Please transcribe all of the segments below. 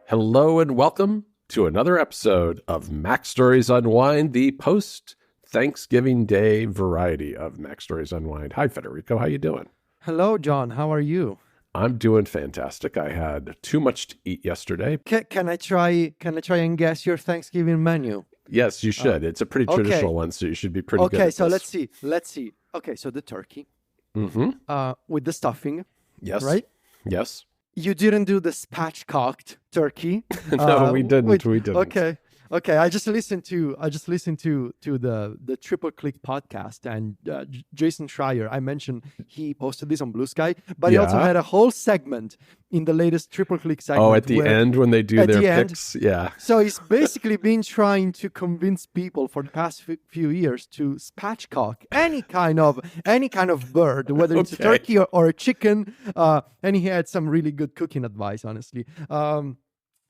Hello and welcome to another episode of MacStories Unwind, the post-Thanksgiving Day variety of MacStories Unwind. Hi, Federico. How you doing? Hello, John. How are you? I'm doing fantastic. I had too much to eat yesterday. Can I try and guess your Thanksgiving menu? Yes, you should. It's a pretty traditional one, so you should be pretty good at Okay, so this. let's see. Okay, so the turkey. Mm-hmm. With the stuffing. Yes. Right? Yes. You didn't do the spatchcocked turkey. No, we didn't. We didn't. Okay. I just listened to the Triple Click podcast, and Jason Schreier. I mentioned he posted this on Blue Sky, but he also had a whole segment in the latest Triple Click segment. Oh, at the end when they do their picks, yeah. So he's basically been trying to convince people for the past few years to spatchcock any kind of bird, whether it's a turkey or a chicken. And he had some really good cooking advice, honestly.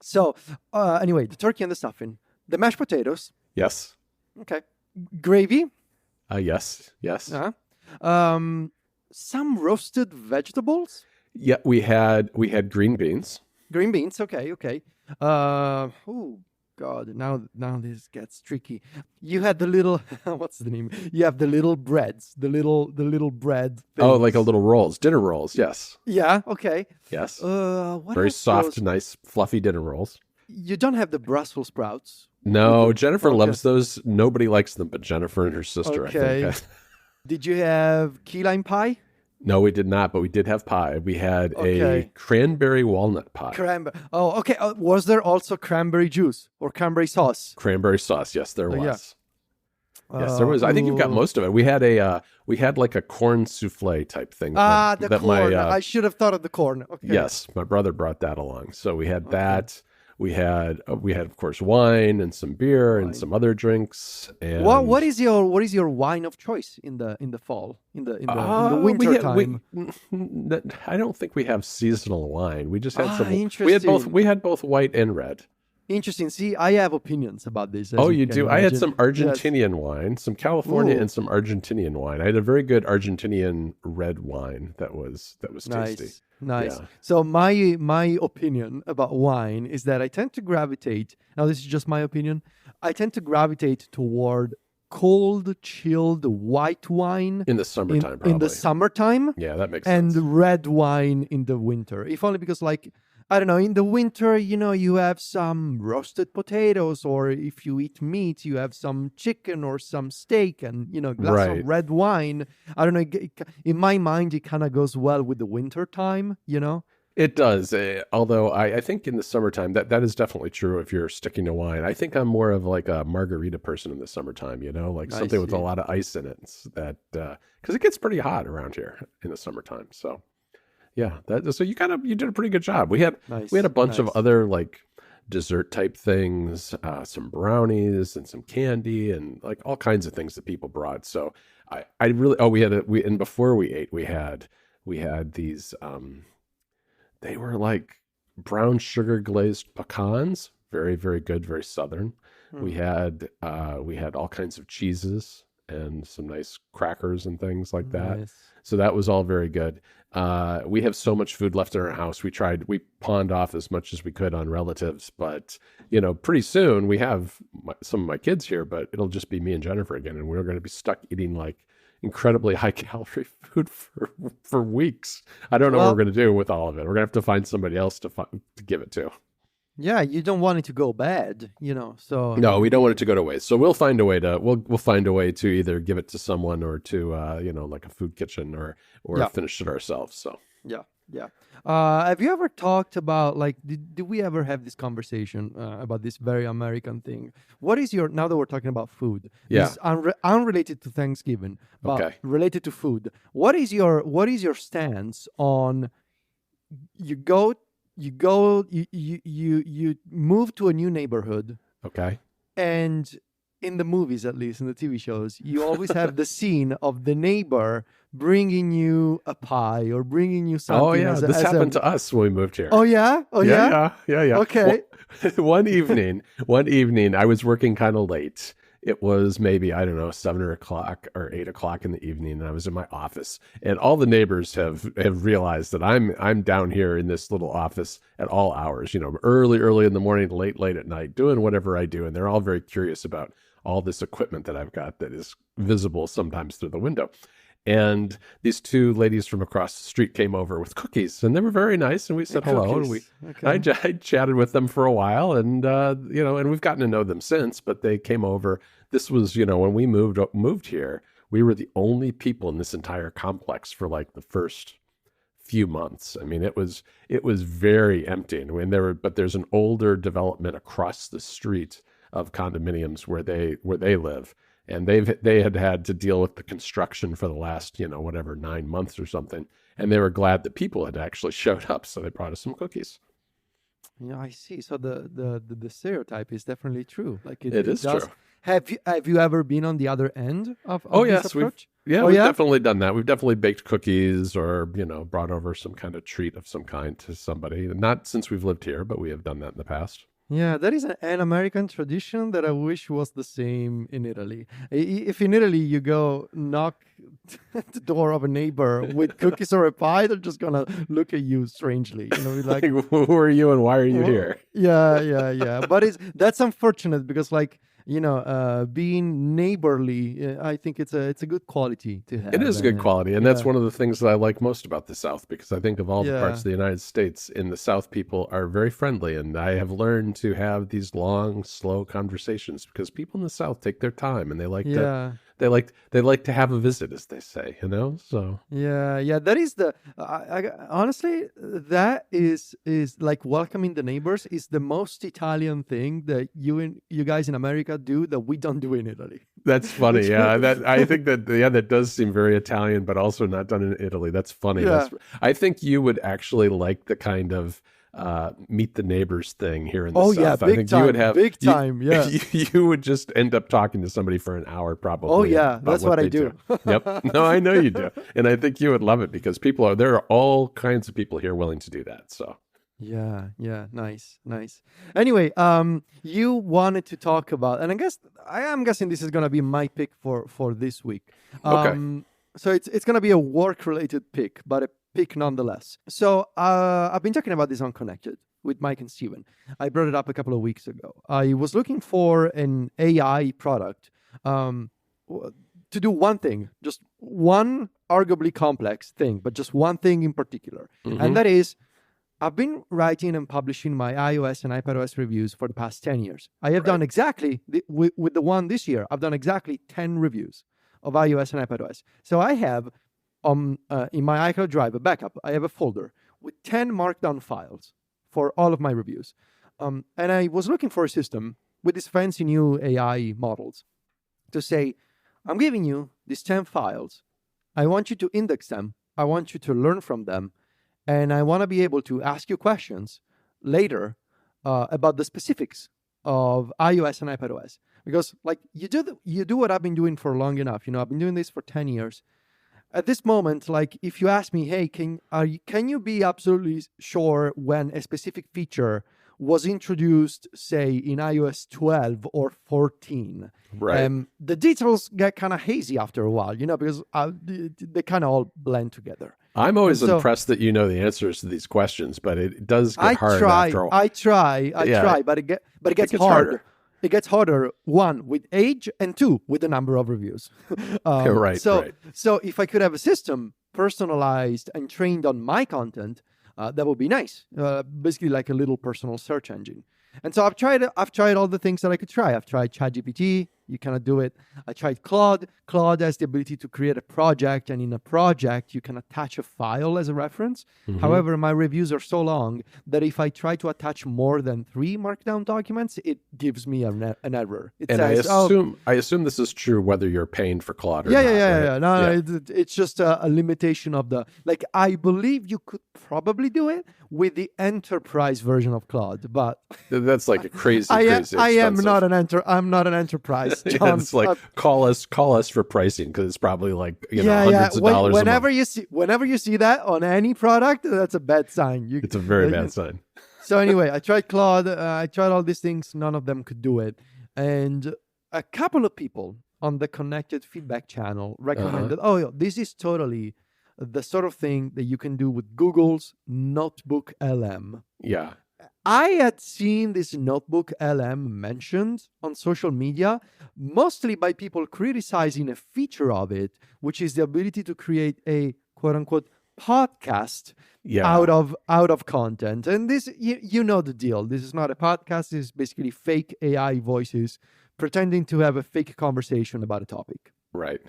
So anyway, the turkey and the stuffing, the mashed potatoes. Yes. Okay. Gravy. Yes. Some roasted vegetables. Yeah, we had green beans. Green beans. Okay. Oh God! Now this gets tricky. You had the little what's the name? You have the little breads, the little bread things. Oh, like a little rolls, dinner rolls. Yes. Yeah. Okay. Yes. What very else soft, goes? nice, fluffy dinner rolls. You don't have the Brussels sprouts. No, Jennifer loves those. Nobody likes them but Jennifer and her sister, I think. Did you have key lime pie? No, we did not, but we did have pie. We had a cranberry walnut pie. Oh, okay. Was there also cranberry juice or cranberry sauce? Cranberry sauce, yes, there was. Yeah. Yes, there was. I think you've got most of it. We had like a corn souffle type thing. The corn. I should have thought of the corn. Okay. Yes, my brother brought that along. So we had that. We had of course wine and some beer and some other drinks. And what is your wine of choice in the fall in the winter time? I don't think we have seasonal wine. We just had some. Interesting. We had both white and red. Interesting. See, I have opinions about this. Oh, you do? I had some Argentinian wine, some California and some Argentinian wine. I had a very good Argentinian red wine that was tasty. Nice. Yeah. So my opinion about wine is that I tend to gravitate. Now, this is just my opinion. I tend to gravitate toward cold, chilled white wine in the summertime. Probably. In the summertime. Yeah, that makes sense. And red wine in the winter. If only because, like, I don't know, in the winter, you have some roasted potatoes, or if you eat meat, you have some chicken or some steak and, glass of red wine. I don't know. In my mind, it kind of goes well with the winter time, It does. Although I think in the summertime, that is definitely true if you're sticking to wine. I think I'm more of like a margarita person in the summertime, like something with a lot of ice in it. Because it gets pretty hot around here in the summertime. So. Yeah, so you did a pretty good job. We had a bunch of other like dessert type things, some brownies and some candy and like all kinds of things that people brought. So I really and before we ate we had these they were like brown sugar glazed pecans, very very good, very southern. We had all kinds of cheeses and some nice crackers and things like that. Nice. So that was all very good. We have so much food left in our house. We pawned off as much as we could on relatives, but pretty soon we have some of my kids here, but it'll just be me and Jennifer again. And we're going to be stuck eating like incredibly high calorie food for weeks. I don't know what we're going to do with all of it. We're going to have to find somebody else to give it to. Yeah, you don't want it to go bad, so. No, we don't want it to go to waste. So we'll find a way to either give it to someone or to, like a food kitchen or finish it ourselves. So. Yeah. Have you ever talked about, like, did we ever have this conversation about this very American thing? What is now that we're talking about food, this unrelated to Thanksgiving, but related to food, what is your stance on you move to a new neighborhood. Okay. And in the movies, at least in the TV shows, you always have the scene of the neighbor bringing you a pie or bringing you something. Oh yeah, this happened to us when we moved here. Oh yeah? Yeah. Okay. One evening I was working kind of late it was maybe, I don't know, 7 o'clock or 8 o'clock in the evening, and I was in my office, and all the neighbors have realized that I'm down here in this little office at all hours, early in the morning, late at night, doing whatever I do, and they're all very curious about all this equipment that I've got that is visible sometimes through the window. And these two ladies from across the street came over with cookies, and they were very nice. And we said hello, and I chatted with them for a while, and and we've gotten to know them since. But they came over. This was, when we moved here, we were the only people in this entire complex for like the first few months. I mean, it was very empty. And there's an older development across the street of condominiums where they live. And they had to deal with the construction for the last, 9 months or something. And they were glad that people had actually showed up. So they brought us some cookies. Yeah, I see. So the stereotype is definitely true. Like it is true. Have you ever been on the other end of yes, this approach? We've definitely done that. We've definitely baked cookies or, brought over some kind of treat of some kind to somebody. Not since we've lived here, but we have done that in the past. Yeah, that is an American tradition that I wish was the same in Italy. If in Italy you go knock at the door of a neighbor with cookies or a pie, they're just gonna look at you strangely. Like who are you and why are you here? Yeah. But that's unfortunate because being neighborly, I think it's a good quality to have. It is a good quality, and that's one of the things that I like most about the South, because I think of all the parts of the United States, in the South, people are very friendly, and I have learned to have these long, slow conversations because people in the South take their time and they like to have a visit, as they say, So that is honestly, that is like welcoming the neighbors is the most Italian thing that you guys in America do that we don't do in Italy. That's funny. Yeah, I think that does seem very Italian, but also not done in Italy. That's funny. Yeah. I think you would actually like the kind of meet the neighbors thing here in the South. I think you would have big time. You would just end up talking to somebody for an hour, probably. Oh yeah, that's what I do. Yep. No, I know you do, and I think you would love it because there are all kinds of people here willing to do that. So. Yeah, nice. Anyway, you wanted to talk about, and I am guessing this is gonna be my pick for this week. Okay. So it's gonna be a work-related pick, but a pick nonetheless. So I've been talking about this on Connected with Mike and Steven. I brought it up a couple of weeks ago. I was looking for an AI product to do one thing, just one arguably complex thing, but just one thing in particular, and that is. I've been writing and publishing my iOS and iPadOS reviews for the past 10 years. I have done exactly, with the one this year, I've done exactly 10 reviews of iOS and iPadOS. So I have, in my iCloud Drive, a backup, I have a folder with 10 markdown files for all of my reviews. And I was looking for a system with these fancy new AI models to say, I'm giving you these 10 files. I want you to index them. I want you to learn from them. And I want to be able to ask you questions later about the specifics of iOS and iPadOS. Because you do what I've been doing for long enough. I've been doing this for 10 years. At this moment, if you ask me, hey, can you be absolutely sure when a specific feature was introduced, say, in iOS 12 or 14? Right. The details get kind of hazy after a while, because they kind of all blend together. I'm always impressed that you know the answers to these questions, but it does get hard after a while. I try, but it gets harder. It gets harder, one, with age, and two, with the number of reviews. Right. So if I could have a system personalized and trained on my content, that would be nice. Basically like a little personal search engine. And so I've tried all the things that I could try. I've tried ChatGPT. You cannot do it. I tried Claude. Claude has the ability to create a project, and in a project, you can attach a file as a reference. Mm-hmm. However, my reviews are so long that if I try to attach more than 3 markdown documents, it gives me an error. It says, I assume this is true whether you're paying for Claude or not. Yeah. No, it's just a limitation of the... I believe you could probably do it with the enterprise version of Claude, but... That's like a crazy I'm not an enterprise. John, it's call us for pricing because it's probably hundreds of dollars. Whenever you see that on any product, that's a bad sign. It's a very bad sign. So anyway, I tried Claude. I tried all these things. None of them could do it. And a couple of people on the connected feedback channel recommended, this is totally the sort of thing that you can do with Google's NotebookLM. Yeah. I had seen this NotebookLM mentioned on social media, mostly by people criticizing a feature of it, which is the ability to create a quote-unquote podcast out of content. And this, you know the deal. This is not a podcast. This is basically fake AI voices pretending to have a fake conversation about a topic. Right.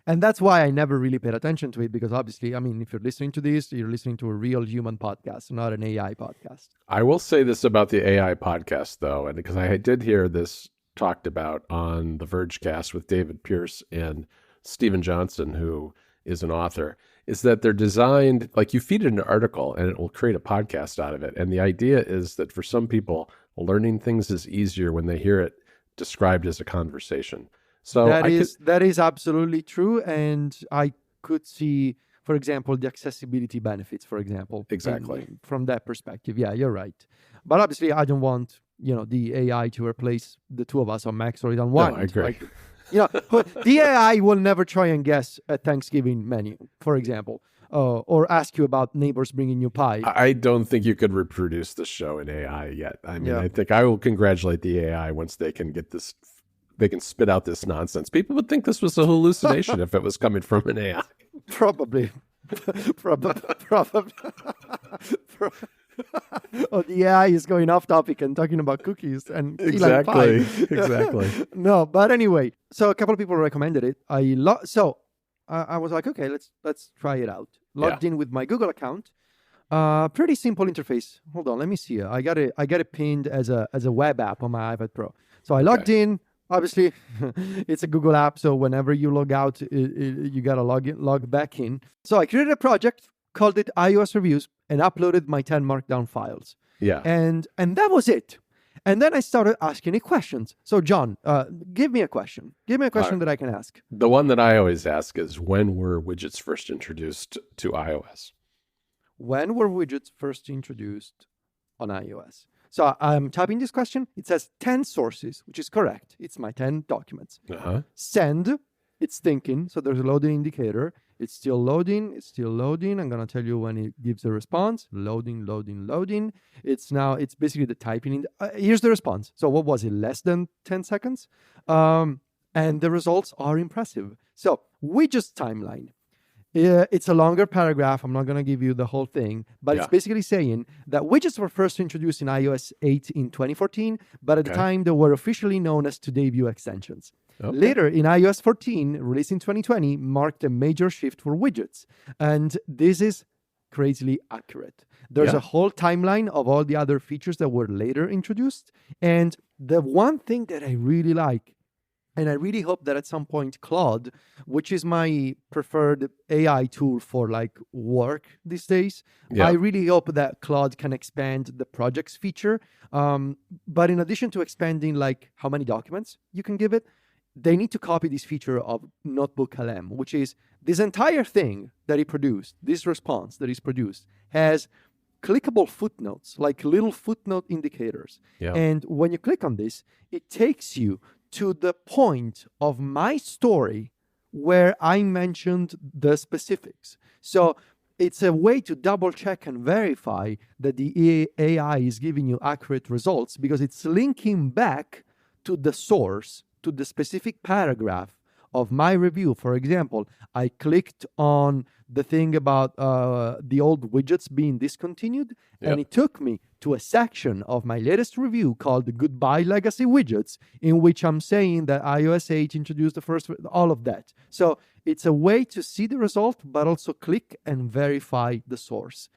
And that's why I never really paid attention to it, because obviously, I mean, if you're listening to this, you're listening to a real human podcast, not an AI podcast. I will say this about the AI podcast, though, and because I did hear this talked about on the Vergecast with David Pierce and Stephen Johnson, who is an author, is that they're designed, like you feed it an article and it will create a podcast out of it. And the idea is that for some people, learning things is easier when they hear it described as a conversation. So that is absolutely true, and I could see, for example, the accessibility benefits, for example. Exactly. From that perspective. Yeah, you're right. But obviously, I don't want, the AI to replace the two of us on MacStories Unwind. No, I agree. But the AI will never try and guess a Thanksgiving menu, for example, or ask you about neighbors bringing you pie. I don't think you could reproduce the show in AI yet. I mean, I think I will congratulate the AI once they can get this. They can spit out this nonsense. People would think this was a hallucination if it was coming from an AI. Probably. The AI is going off topic and talking about cookies and exactly. No, but anyway, so a couple of people recommended it. I was like, okay, let's try it out. Logged in with my Google account. Pretty simple interface. Hold on, let me see. I got it pinned as a web app on my iPad Pro. So I logged in. Obviously, it's a Google app, so whenever you log out, you got to log back in. So I created a project, called it iOS Reviews, and uploaded my 10 Markdown files. Yeah. And that was it. And then I started asking it questions. So, John, give me a question. Give me a question that I can ask. The one that I always ask is, when were widgets first introduced to iOS? When were widgets first introduced on iOS? So I'm typing this question. It says 10 sources, which is correct. It's my 10 documents. Send, it's thinking. So there's a loading indicator. It's still loading. I'm going to tell you when it gives a response. Loading. It's basically the typing. Here's the response. So what was it? Less than 10 seconds? And the results are impressive. So widgets timeline. It's a longer paragraph. I'm not going to give you the whole thing, but it's basically saying that widgets were first introduced in iOS 8 in 2014, but at the time they were officially known as Today View extensions. Later, in iOS 14, released in 2020, marked a major shift for widgets. And this is crazily accurate. There's a whole timeline of all the other features that were later introduced. And the one thing that I really like, and I really hope that at some point Claude, which is my preferred AI tool for like work these days, I really hope that Claude can expand the projects feature. But in addition to expanding like how many documents you can give it, they need to copy this feature of NotebookLM, which is this entire thing that he produced, this response that is produced, has clickable footnotes, like little footnote indicators. And when you click on this, it takes you to the point of my story where I mentioned the specifics. So it's a way to double check and verify that the AI is giving you accurate results, because it's linking back to the source, to the specific paragraph of my review. For example, I clicked on the thing about the old widgets being discontinued, and it took me to a section of my latest review called Goodbye Legacy Widgets, in which I'm saying that iOS 8 introduced the first, all of that. So it's a way to see the result, but also click and verify the source.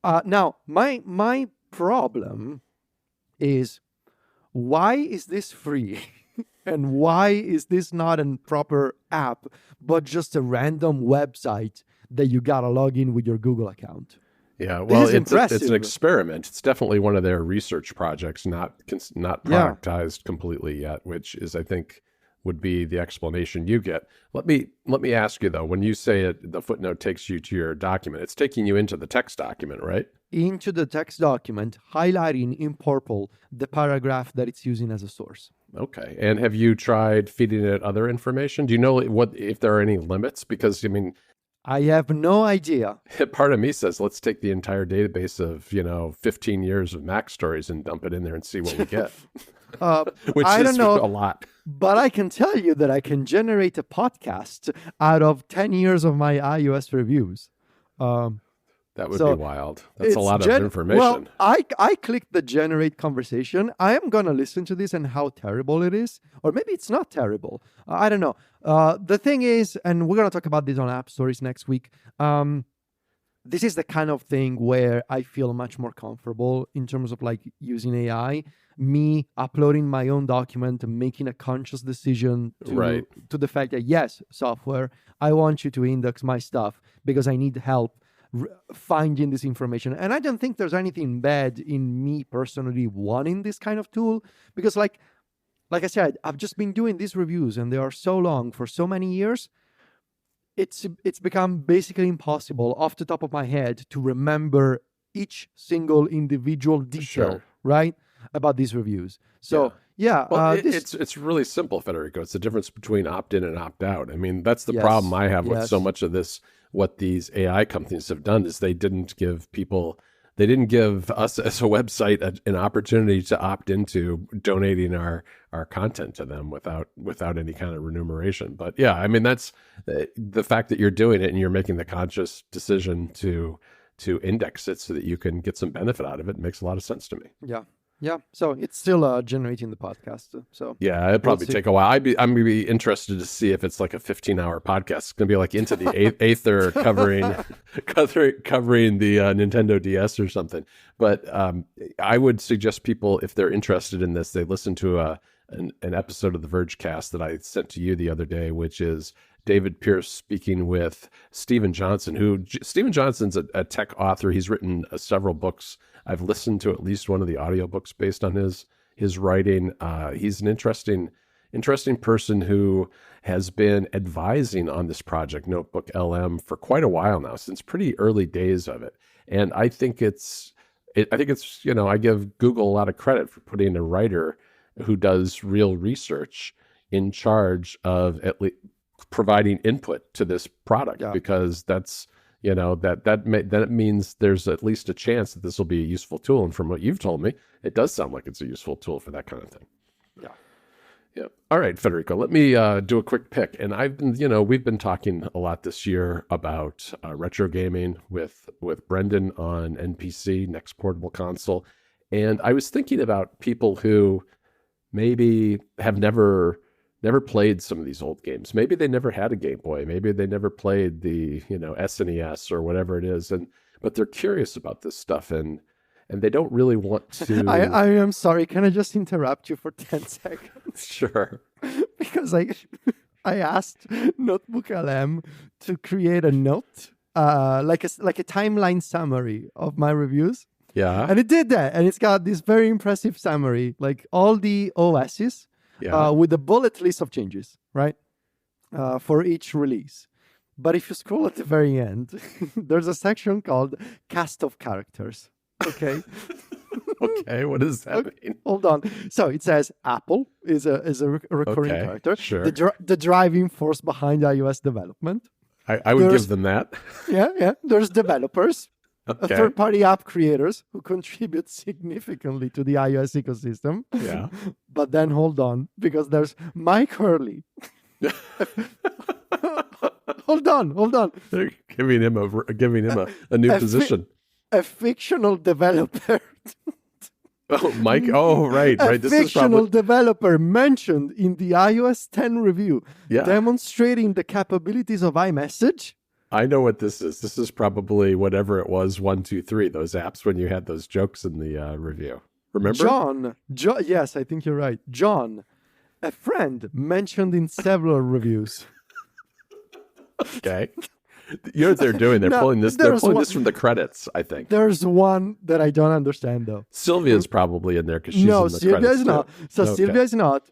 Now, my problem is, why is this free? And why is this not a proper app, but just a random website that you gotta log in with your Google account? Yeah, well, it's an experiment. It's definitely one of their research projects, not productized completely yet, which is, I think, would be the explanation you get. Let me ask you though, when you say the footnote takes you to your document, it's taking you into the text document, right? Into the text document, highlighting in purple the paragraph that it's using as a source. Okay. And have you tried feeding it other information? Do you know what if there are any limits? Because, I mean, I have no idea. part of me says, let's take the entire database of, 15 years of MacStories and dump it in there and see what we get. Which I is don't know, a lot. but I can tell you that I can generate a podcast out of 10 years of my iOS reviews. That would be wild. That's a lot of information. Well, I clicked the generate conversation. I am going to listen to this and how terrible it is. Or maybe it's not terrible. I don't know. The thing is, and we're going to talk about this on App Stories next week. This is the kind of thing where I feel much more comfortable in terms of like using AI. Me uploading my own document and making a conscious decision to the fact that, yes, software, I want you to index my stuff because I need help finding this information. And I don't think there's anything bad in me personally wanting this kind of tool, because like I said, I've just been doing these reviews and they are so long for so many years. It's become basically impossible off the top of my head to remember each single individual detail, right, about these reviews. So well, it's really simple, Federico. It's the difference between opt-in and opt-out. I mean, that's the problem I have with so much of this. What these AI companies have done is they didn't give us as a website an opportunity to opt into donating our content to them without any kind of remuneration. But yeah, I mean, that's the fact that you're doing it and you're making the conscious decision to index it so that you can get some benefit out of it makes a lot of sense to me. Yeah. So it's still generating the podcast. So yeah, it'll probably take a while. I'm going to be interested to see if it's like a 15-hour podcast. It's going to be like Into the Aether covering the Nintendo DS or something. But I would suggest people, if they're interested in this, they listen to an episode of the Vergecast that I sent to you the other day, which is David Pierce speaking with Stephen Johnson, Stephen Johnson's a tech author. He's written several books. I've listened to at least one of the audiobooks based on his writing. He's an interesting person who has been advising on this project, NotebookLM, for quite a while now, since pretty early days of it. And I think I give Google a lot of credit for putting a writer who does real research in charge of at least providing input to this product, because that's, that means there's at least a chance that this will be a useful tool. And from what you've told me, it does sound like it's a useful tool for that kind of thing. Yeah. All right, Federico, let me do a quick pick. And we've been talking a lot this year about retro gaming with Brendan on NPC, Next Portable Console. And I was thinking about people who maybe have never played some of these old games. Maybe they never had a Game Boy. Maybe they never played the, SNES or whatever it is. But they're curious about this stuff and they don't really want to. I am sorry. Can I just interrupt you for 10 seconds? Sure. Because I asked NotebookLM to create a note, like a timeline summary of my reviews. Yeah. And it did that. And it's got this very impressive summary, like all the OSs. With a bullet list of changes, right? For each release. But if you scroll at the very end, there's a section called Cast of Characters. Okay. Okay, what does that mean? Hold on. So it says Apple is a recurring character. Sure. The driving force behind iOS development. I would give them that. Yeah. There's developers. Okay. Third-party app creators who contribute significantly to the iOS ecosystem. Yeah. But then hold on, because there's Mike Hurley. Hold on. They're giving him a new position. A fictional developer. Oh, Mike. Oh, right. This is fictional developer mentioned in the iOS 10 review, demonstrating the capabilities of iMessage. I know what this is. This is probably whatever it was, 1, 2, 3, those apps when you had those jokes in the review. Remember? John, yes, I think you're right. John, a friend mentioned in several reviews. Okay. You know what they're doing? They're pulling this from the credits, I think. There's one that I don't understand, though. Sylvia's probably in there because she's in the credits. No, Sylvia is not. So okay. Sylvia is not.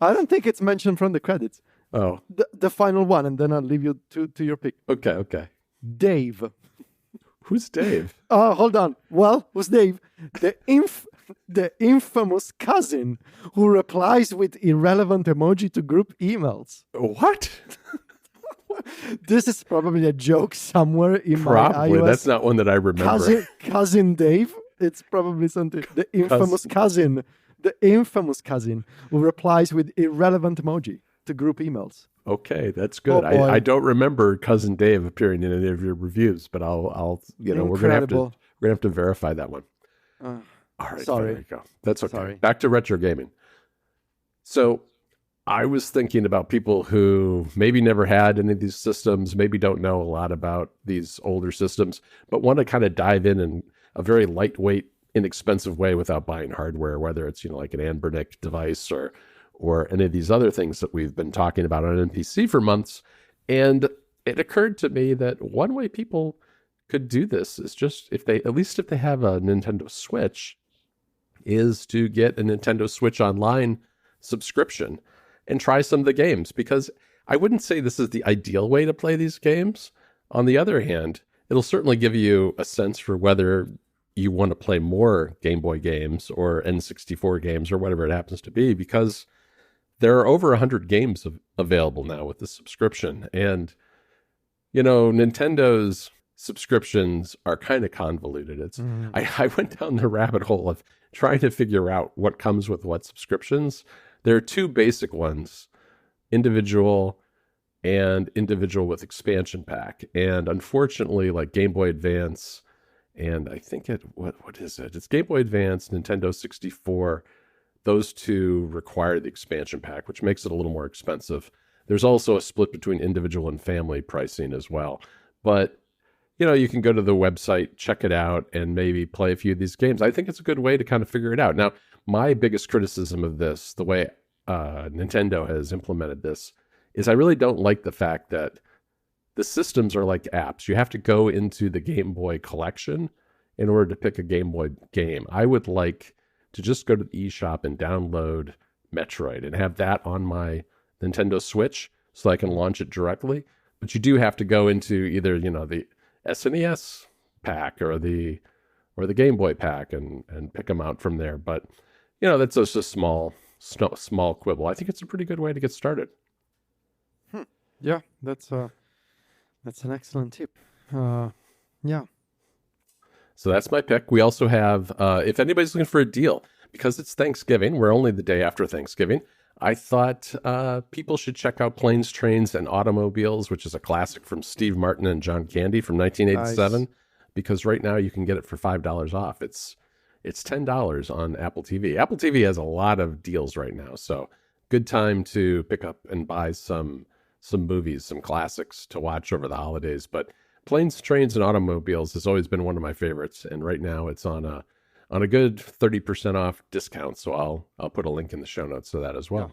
I don't think it's mentioned from the credits. Oh. The final one, and then I'll leave you to your pick. Okay. Dave. Who's Dave? Oh, hold on. Well, who's Dave? The The infamous cousin who replies with irrelevant emoji to group emails. What? This is probably a joke somewhere in Probably. my iOS. That's not one that I remember. Cousin Dave. It's probably something. The infamous cousin. The infamous cousin who replies with irrelevant emoji to group emails. Okay, that's good. Oh, I don't remember Cousin Dave appearing in any of your reviews, but I'll we're gonna have to verify that one. All right, sorry. there you go. That's okay. Sorry. Back to retro gaming. So I was thinking about people who maybe never had any of these systems, maybe don't know a lot about these older systems, but want to kind of dive in a very lightweight, inexpensive way without buying hardware, whether it's, like an Anbernic device or any of these other things that we've been talking about on NPC for months. And it occurred to me that one way people could do this is just if they have a Nintendo Switch, is to get a Nintendo Switch Online subscription and try some of the games, because I wouldn't say this is the ideal way to play these games. On the other hand, it'll certainly give you a sense for whether you want to play more Game Boy games or N64 games or whatever it happens to be, because there are over 100 games available now with the subscription. And, Nintendo's subscriptions are kind of convoluted. I went down the rabbit hole of trying to figure out what comes with what subscriptions. There are two basic ones, individual and individual with expansion pack. And unfortunately, like Game Boy Advance, and I think what is it? It's Game Boy Advance, Nintendo 64. Those two require the expansion pack, which makes it a little more expensive. There's also a split between individual and family pricing as well. But, you can go to the website, check it out, and maybe play a few of these games. I think it's a good way to kind of figure it out. Now, my biggest criticism of this, the way Nintendo has implemented this, is I really don't like the fact that the systems are like apps. You have to go into the Game Boy collection in order to pick a Game Boy game. I would like to just go to the eShop and download Metroid and have that on my Nintendo Switch so I can launch it directly. But you do have to go into either, the SNES pack or the Game Boy pack and pick them out from there. But, that's just a small quibble. I think it's a pretty good way to get started. Yeah, that's an excellent tip. Yeah. So that's my pick. We also have, if anybody's looking for a deal, because it's Thanksgiving, we're only the day after Thanksgiving, I thought people should check out Planes, Trains, and Automobiles, which is a classic from Steve Martin and John Candy from 1987, nice. Because right now you can get it for $5 off. It's $10 on Apple TV. Apple TV has a lot of deals right now, so good time to pick up and buy some movies, some classics to watch over the holidays. But Planes, Trains, and Automobiles has always been one of my favorites, and right now it's on a good 30% off discount, so I'll put a link in the show notes to that as well.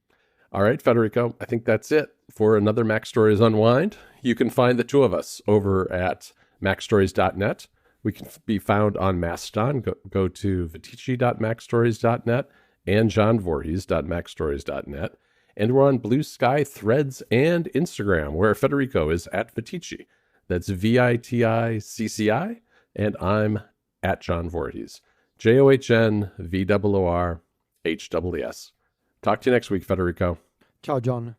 Yeah. All right, Federico, I think that's it for another MacStories Unwind. You can find the two of us over at MacStories.net. We can be found on Mastodon. Go to Viticci.MacStories.net and JohnVorhees.MacStories.net. And we're on Blue Sky, Threads, and Instagram, where Federico is at Viticci. That's VITICCI, and I'm at John Voorhees. JOHNVOORHEES. Talk to you next week, Federico. Ciao, John.